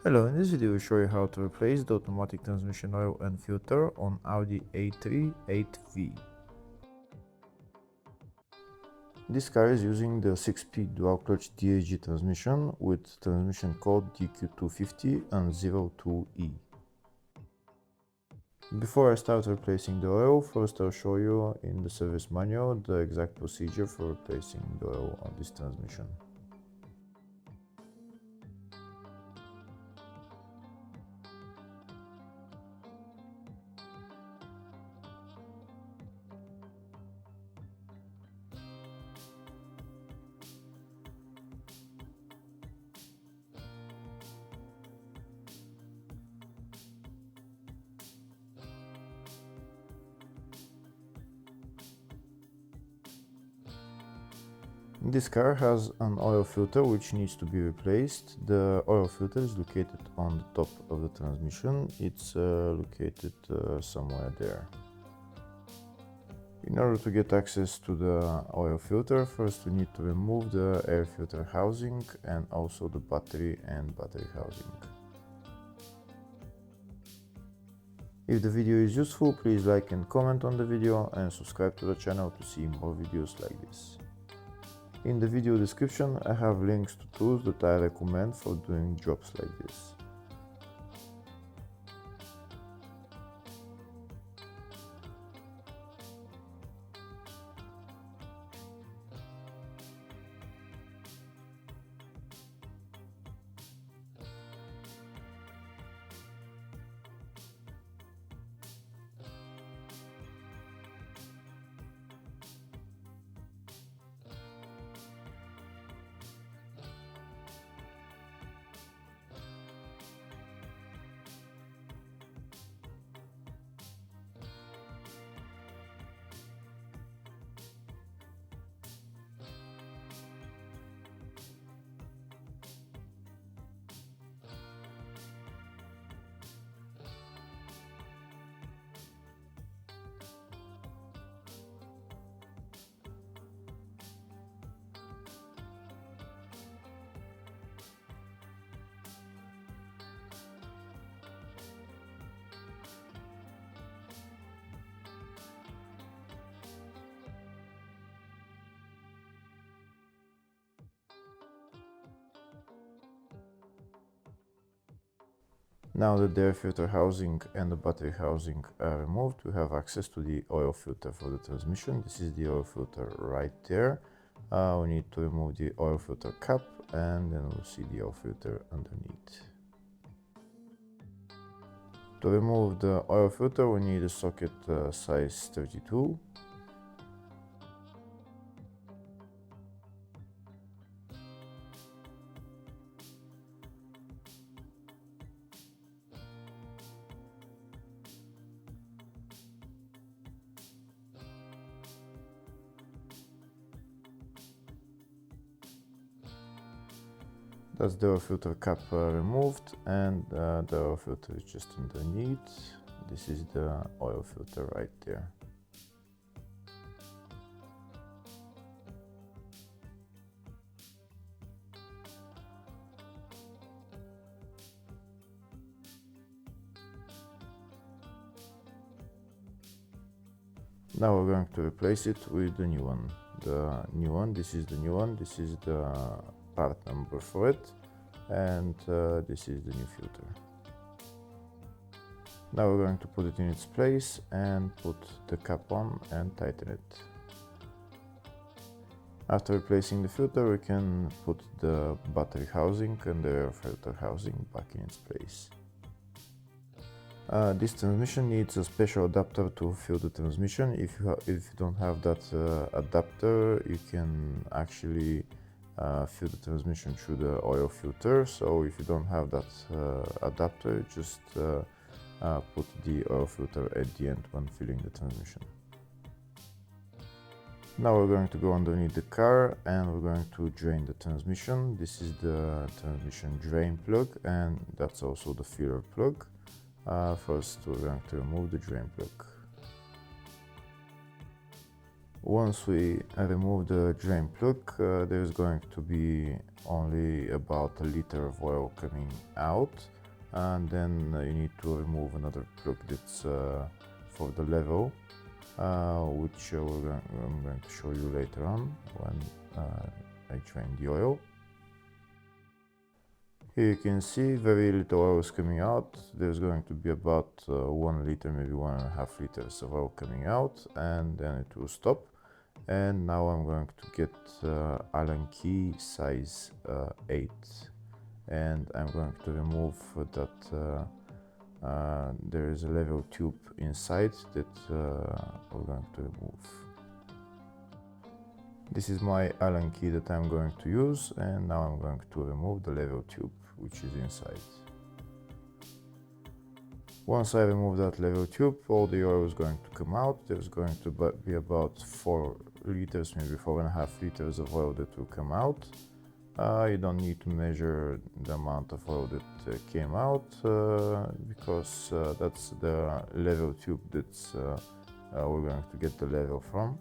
Hello, in this video we show you how to replace the automatic transmission oil and filter on Audi A3 8V. This car is using the 6-speed dual clutch DQ transmission with transmission code DQ250 and 02E. Before I start replacing the oil, first I'll show you in the service manual the exact procedure for replacing the oil on this transmission. This car has an oil filter which needs to be replaced. The oil filter is located on the top of the transmission. It's located somewhere there. In order to get access to the oil filter, first we need to remove the air filter housing and also the battery and battery housing. If the video is useful, please like and comment on the video and subscribe to the channel to see more videos like this. In the video description I have links to tools that I recommend for doing jobs like this. Now that the air filter housing and the battery housing are removed, we have access to the oil filter for the transmission. This is the oil filter right there. We need to remove the oil filter cap and then we'll see the oil filter underneath. To remove the oil filter we need a socket size 32. That's the oil filter cap removed, and the oil filter is just underneath. This is the oil filter right there. Now we're going to replace it with the new one. This is the new one, this is the part number for it, and this is the new filter. Now we're going to put it in its place and put the cap on and tighten it. After replacing the filter we can put the battery housing and the air filter housing back in its place. This transmission needs a special adapter to fill the transmission. If you don't have that adapter, you can actually fill the transmission through the oil filter. So if you don't have that adapter, just put the oil filter at the end when filling the transmission. Now we're going to go underneath the car and we're going to drain the transmission. This is the transmission drain plug and that's also the filler plug. First we're going to remove the drain plug. Once we remove the drain plug, there's going to be only about a liter of oil coming out, and then you need to remove another plug that's for the level, which I'm going to show you later on when I drain the oil. Here you can see very little oil is coming out. There's going to be about 1 liter, maybe 1.5 liters of oil coming out, and then it will stop. And now I'm going to get Allen key size 8, and I'm going to remove that there is a level tube inside that we're going to remove. This is my Allen key that I'm going to use, and now I'm going to remove the level tube which is inside. Once I remove that level tube, all the oil is going to come out. There's going to be about 4 liters, maybe 4.5 liters of oil that will come out. You don't need to measure the amount of oil that came out because that's the level tube that's we're going to get the level from.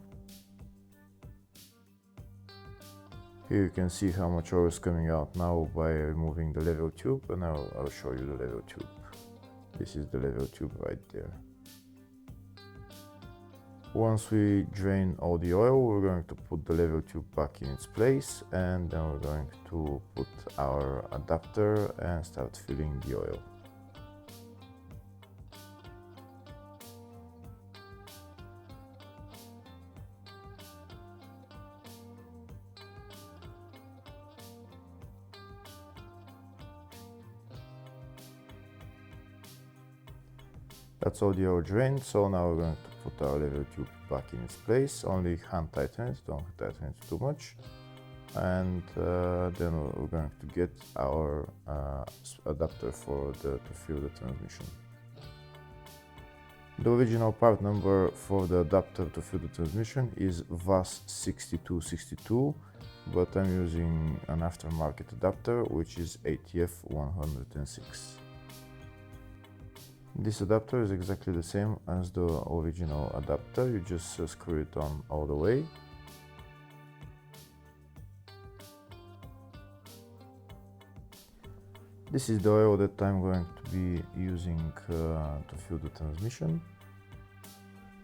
Here you can see how much oil is coming out now by removing the level tube, and I'll show you the level tube. This is the level tube right there. Once we drain all the oil, we're going to put the level tube back in its place, and then we're going to put our adapter and start filling the oil. That's all the oil drained, so now we're going to put our level tube back in its place. Only hand tighten it, don't tighten it too much. And then we're going to get our adapter to fill the transmission. The original part number for the adapter to fill the transmission is VAS6262, but I'm using an aftermarket adapter which is ATF106. This adapter is exactly the same as the original adapter, you just screw it on all the way. This is the oil that I'm going to be using to fill the transmission.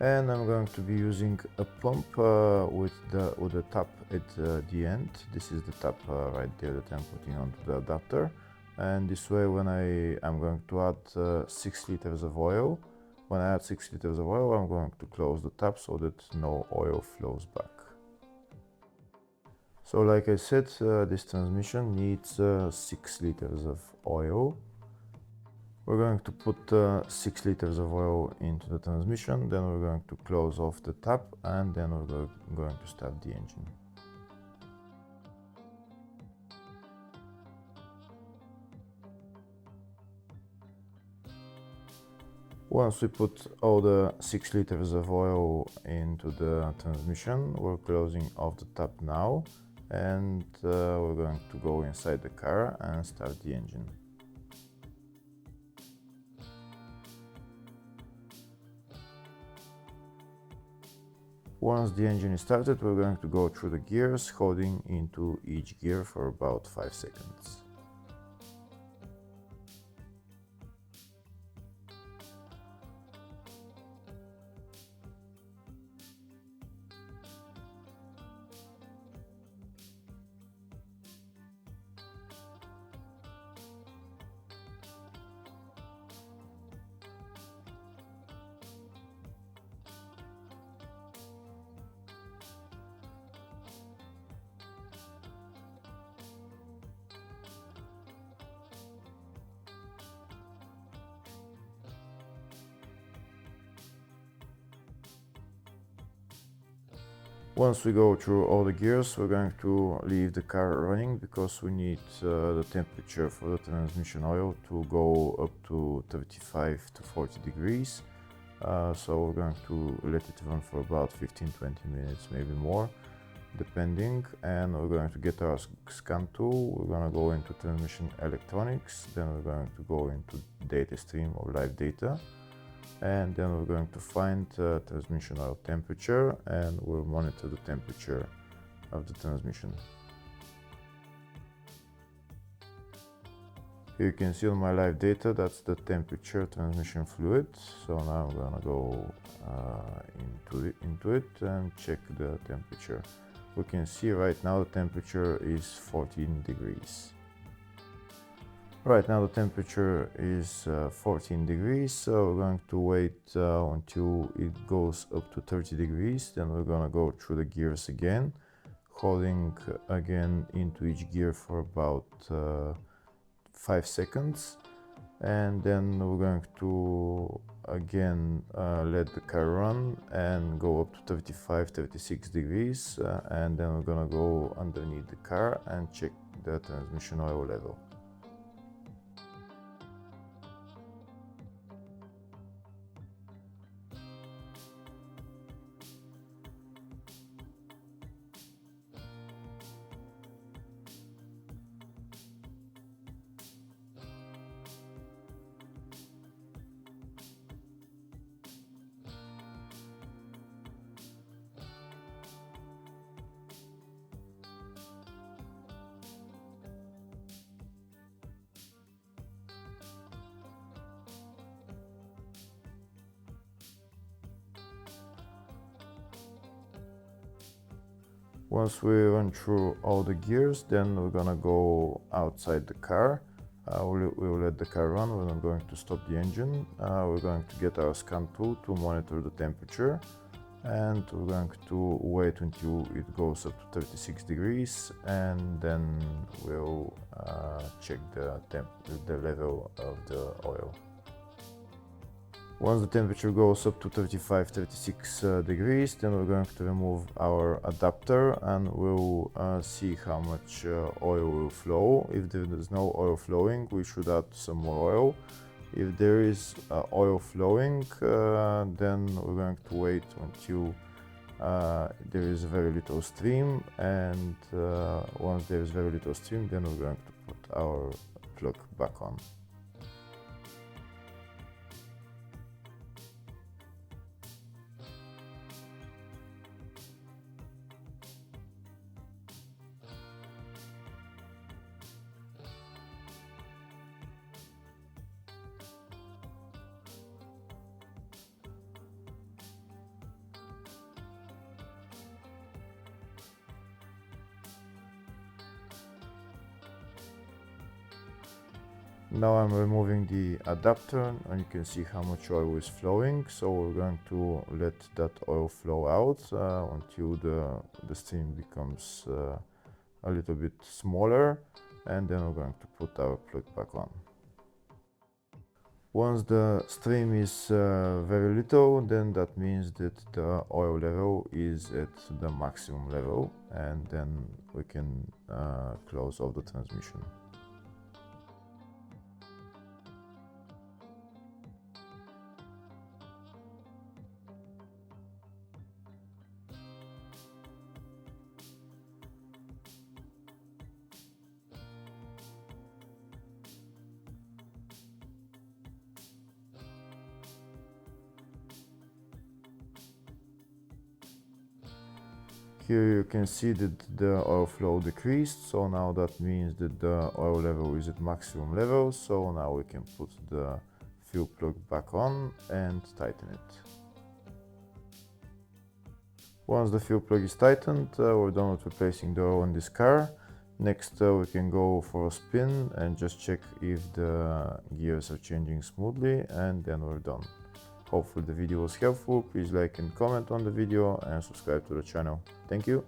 And I'm going to be using a pump with the tap at the end. This is the tap right there that I'm putting onto the adapter. And this way, when I'm going to add 6 liters of oil, when I add 6 liters of oil, I'm going to close the tap so that no oil flows back. So like I said, this transmission needs 6 liters of oil. We're going to put 6 liters of oil into the transmission, then we're going to close off the tap, and then we're going to start the engine. Once we put all the 6 liters of oil into the transmission, we're closing off the tap now, and we're going to go inside the car and start the engine. Once the engine is started, we're going to go through the gears, holding into each gear for about 5 seconds. Once we go through all the gears, we're going to leave the car running because we need the temperature for the transmission oil to go up to 35 to 40 degrees. So we're going to let it run for about 15-20 minutes, maybe more, depending. And we're going to get our scan tool. We're going to go into transmission electronics, then we're going to go into data stream or live data. and then we're going to find transmission oil temperature, and we'll monitor the temperature of the transmission. Here you can see on my live data that's the temperature transmission fluid. So now I'm gonna go into it and check the temperature. We can see right now the temperature is 14 degrees. Right now the temperature is 14 degrees, so we're going to wait until it goes up to 30 degrees. Then we're gonna go through the gears again, holding again into each gear for about 5 seconds, and then we're going to again let the car run and go up to 35-36 degrees, and then we're gonna go underneath the car and check the transmission oil level. Once we run through all the gears, then we're gonna go outside the car. We'll let the car run. We're not going to stop the engine. We're going to get our scan tool to monitor the temperature, and we're going to wait until it goes up to 36 degrees, and then we'll check the level of the oil. Once the temperature goes up to 35-36 degrees, then we're going to remove our adapter, and we'll see how much oil will flow. If there is no oil flowing, we should add some more oil. If there is oil flowing, then we're going to wait until there is very little stream, and once there is very little stream, then we're going to put our plug back on. Now I'm removing the adapter, and you can see how much oil is flowing. So we're going to let that oil flow out until the stream becomes a little bit smaller, and then we're going to put our plug back on. Once the stream is very little, then that means that the oil level is at the maximum level, and then we can close off the transmission. Here you can see that the oil flow decreased, so now that means that the oil level is at maximum level. So now we can put the fuel plug back on and tighten it. Once the fuel plug is tightened, we're done with replacing the oil in this car. Next we can go for a spin and just check if the gears are changing smoothly, and then we're done. Hopefully the video was helpful. Please like and comment on the video and subscribe to the channel. Thank you.